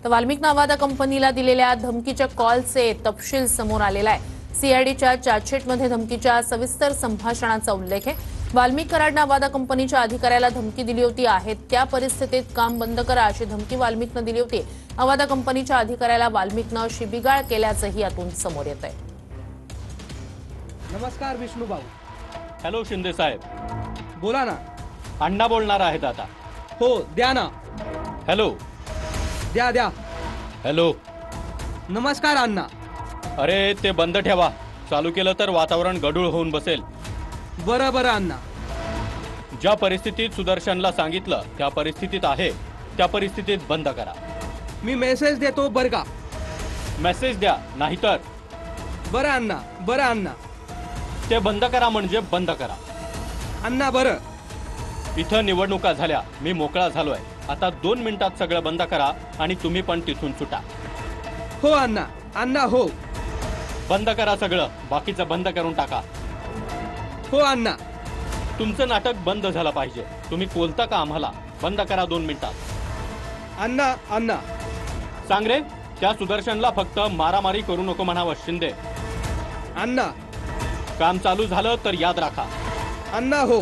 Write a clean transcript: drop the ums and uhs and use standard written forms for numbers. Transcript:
तर वाल्मिक नावादा कंपनीला दिलेल्या धमकीच्या कॉलचे तपशील समोर आलेला आहे। सीआयडीच्या चार्जशीटमध्ये धमकीच्या सविस्तर संभाषणाचा उल्लेख आहे। वाल्मिक कराड नावादा कंपनीच्या अधिकाऱ्याला धमकी दिली होती आहे त्या परिस्थितीत काम बंद करा अशी धमकी वाल्मिकनं दिली होती। नावादा कंपनीच्या अधिकाऱ्याला वाल्मिकनं शिबिगाळ केल्याचंही यातून समोर येत आहे। नमस्कार विष्णू भाऊ। हॅलो शिंदे साहेब, बोला ना। अण्णा बोलणार आहेत आता। हो द्या ना। हॅलो द्या द्या। हॅलो नमस्कार अण्णा। अरे ते बंद ठेवा, चालू केलं तर वातावरण गढूळ होऊन बसेल। बरं बरं अण्णा। ज्या परिस्थितीत सुदर्शनला सांगितलं त्या परिस्थितीत आहे त्या परिस्थितीत बंद करा। मी मेसेज देतो बरं का। मेसेज द्या, नाहीतर बरं अण्णा, बरं अण्णा। ते बंद करा म्हणजे बंद करा। अण्णा बरं। इथं निवडणुका झाल्या, मी मोकळा झालोय। आता 2 मिनिटात सगळं बंद करा आणि तुम्ही पण तिथून सुटा। हो अण्णा, अण्णा हो। बंद करा सगळं, बाकीचं बंद करून टाका। हो अण्णा। तुमचं नाटक बंद झालं पाहिजे। तुम्ही बोलता का आम्हाला? बंद करा 2 मिनिटात। अण्णा अण्णा। सांग रे, त्या सुदर्शनला फक्त मारामारी करू नको म्हणावं शिंदे। अण्णा। काम चालू झालं तर याद राखा। अण्णा हो।